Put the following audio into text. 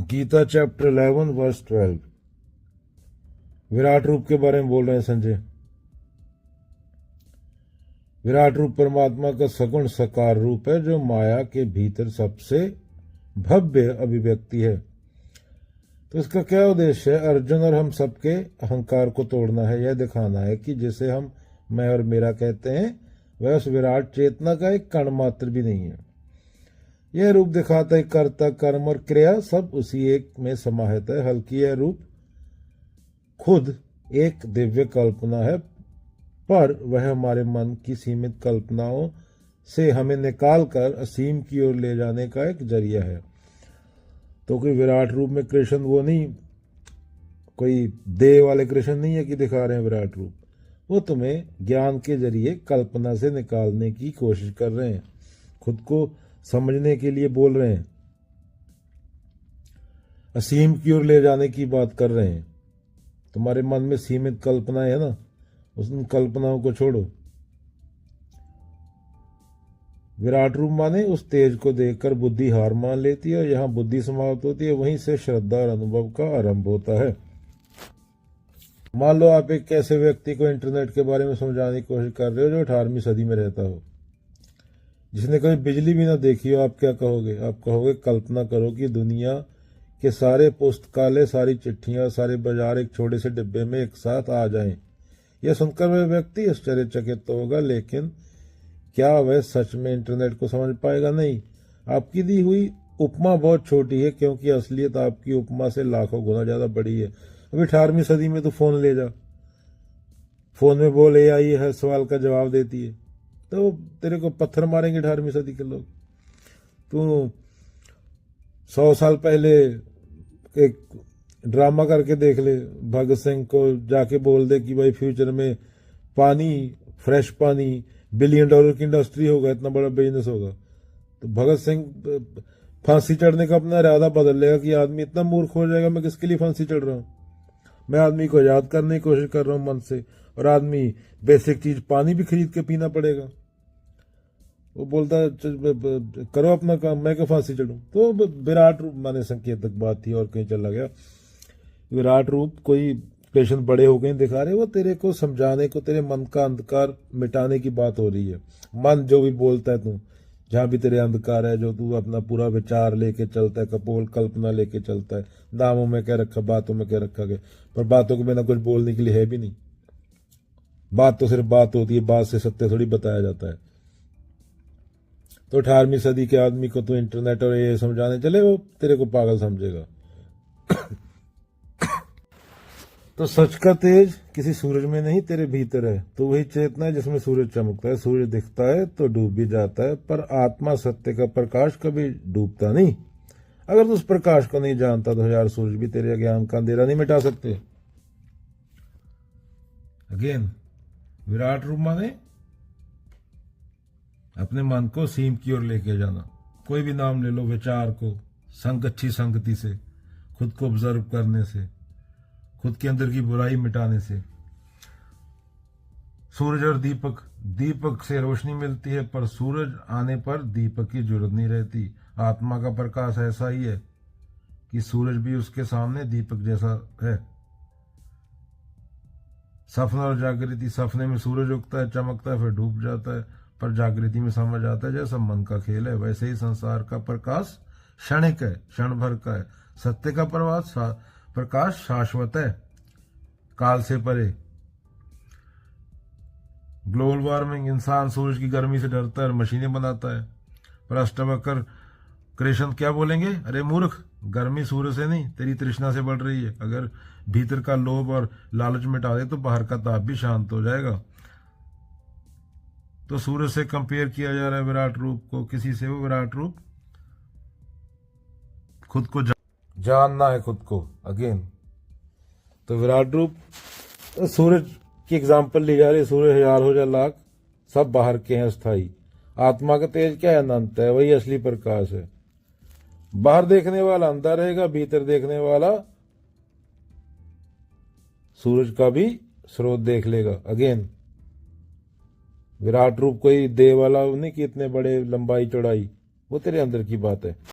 Gita chapter 11 verse 12। Virat रूप के बारे में बोल रहे हैं संजय। विराट रूप परमात्मा का सगुण साकार रूप है जो माया के भीतर सबसे भव्य अभिव्यक्ति है। तो इसका क्या उद्देश्य है? अर्जुन और हम सबके अहंकार को तोड़ना है। यह दिखाना है कि जिसे हम मैं और मेरा कहते हैं वह उस विराट चेतना का एक कण मात्र भी नहीं है। यह रूप दिखाता है कर्ता कर्म और क्रिया सब उसी एक में समाहित है। हल्की यह रूप खुद एक दिव्य कल्पना है, पर वह हमारे मन की सीमित कल्पनाओं से हमें निकालकर असीम की ओर ले जाने का एक जरिया है। तो कोई विराट रूप में कृष्ण वो नहीं, कोई देह वाले कृष्ण नहीं है कि दिखा रहे हैं विराट रूप। वो तुम्हें ज्ञान के जरिए कल्पना से निकालने की कोशिश कर रहे हैं, खुद को समझने के लिए बोल रहे हैं, असीम की ओर ले जाने की बात कर रहे हैं। तुम्हारे मन में सीमित कल्पनाएं है ना, उन कल्पनाओं को छोड़ो। विराट रूप माने उस तेज को देखकर बुद्धि हार मान लेती है और यहाँ बुद्धि समाप्त होती है, वहीं से श्रद्धा और अनुभव का आरंभ होता है। मान लो आप एक ऐसे व्यक्ति को इंटरनेट के बारे में समझाने की कोशिश कर रहे हो जो 18वीं सदी में रहता हो, जिसने कभी बिजली भी ना देखी हो। आप क्या कहोगे? आप कहोगे कल्पना करो कि दुनिया के सारे पुस्तकालय, सारी चिट्ठियां, सारे बाजार एक छोटे से डिब्बे में एक साथ आ जाएं। यह सुनकर वह व्यक्ति आश्चर्यचकित तो होगा, लेकिन क्या वह सच में इंटरनेट को समझ पाएगा? नहीं। आपकी दी हुई उपमा बहुत छोटी है, क्योंकि असलियत आपकी उपमा से लाखों गुना ज्यादा बड़ी है। अभी 18वीं सदी में तो फोन ले जा, फोन में बोल AI हर सवाल का जवाब देती है, तो तेरे को पत्थर मारेंगे 18वीं सदी के लोग। तू 100 साल पहले एक ड्रामा करके देख ले, भगत सिंह को जाके बोल दे कि भाई फ्यूचर में पानी, फ्रेश पानी $1 बिलियन की इंडस्ट्री होगा, इतना बड़ा बिजनेस होगा। तो भगत सिंह फांसी चढ़ने का अपना इरादा बदल लेगा कि आदमी इतना मूर्ख हो जाएगा, मैं किसके लिए फांसी चढ़ रहा हूं? मैं आदमी को याद करने की कोशिश कर रहा हूं मन से, और आदमी बेसिक चीज पानी भी खरीद के पीना पड़ेगा। वो बोलता है करो अपना काम, मैं क्यों फांसी चढ़ूं? तो विराट रूप माने संकेतक बात थी और कहीं चला गया। विराट रूप कोई पेशेंट बड़े हो गए दिखा रहे, वो तेरे को समझाने को, तेरे मन का अंधकार मिटाने की बात हो रही है। मन जो भी बोलता है, तू जहां भी तेरे अंधकार है, जो तू अपना पूरा विचार लेके चलता है, कपोल कल्पना लेके चलता है, नामों में क्या रखा, बातों में क्या रखा गया, पर बातों के बिना कुछ बोलने के लिए है भी नहीं। बात तो सिर्फ बात होती है, बात से सत्य थोड़ी बताया जाता है। तो 18वीं सदी के आदमी को तो इंटरनेट और ये समझाने चले, वो तेरे को पागल समझेगा। तो सच का तेज किसी सूरज में नहीं, तेरे भीतर है। तो वही चेतना है जिसमें सूरज चमकता है। सूरज दिखता है तो डूब भी जाता है, पर आत्मा सत्य का प्रकाश कभी डूबता नहीं। अगर तू उस प्रकाश को नहीं जानता तो 1000 सूरज भी तेरे ज्ञान का अंधेरा नहीं मिटा सकते। अगेन, विराट रूप माने अपने मन को सीम की ओर लेके जाना। कोई भी नाम ले लो, विचार को, अच्छी संगति से, खुद को ऑब्जर्व करने से, खुद के अंदर की बुराई मिटाने से। सूरज और दीपक, दीपक से रोशनी मिलती है, पर सूरज आने पर दीपक की जरूरत नहीं रहती। आत्मा का प्रकाश ऐसा ही है कि सूरज भी उसके सामने दीपक जैसा है। सपना और जागृति, सपने में सूरज उगता है, चमकता है, फिर डूब जाता है, पर जागृति में समझ आता है जैसा मन का खेल है। वैसे ही संसार का प्रकाश क्षणिक है, क्षण भर का है। सत्य का प्रकाश शाश्वत है, काल से परे। ग्लोबल वार्मिंग, इंसान सूरज की गर्मी से डरता है और मशीनें बनाता है, पर अष्टवक्र कृष्ण क्या बोलेंगे? अरे मूर्ख, गर्मी सूरज से नहीं, तेरी तृष्णा से बढ़ रही है। अगर भीतर का लोभ और लालच मिटा दे तो बाहर का ताप भी शांत हो जाएगा। तो सूरज से कंपेयर किया जा रहा है विराट रूप को किसी से। वो विराट रूप खुद को जानना है, खुद को। अगेन, तो विराट रूप, तो सूरज की एग्जांपल ली जा रही है। सूरज 1000 हो या लाख, सब बाहर के हैं अस्थाई। आत्मा का तेज क्या है? अनंत है, वही असली प्रकाश है। बाहर देखने वाला अंधा रहेगा, भीतर देखने वाला सूरज का भी स्रोत देख लेगा। अगेन, विराट रूप कोई देह वाला नहीं कि इतने बड़े लंबाई चौड़ाई, वो तेरे अंदर की बात है।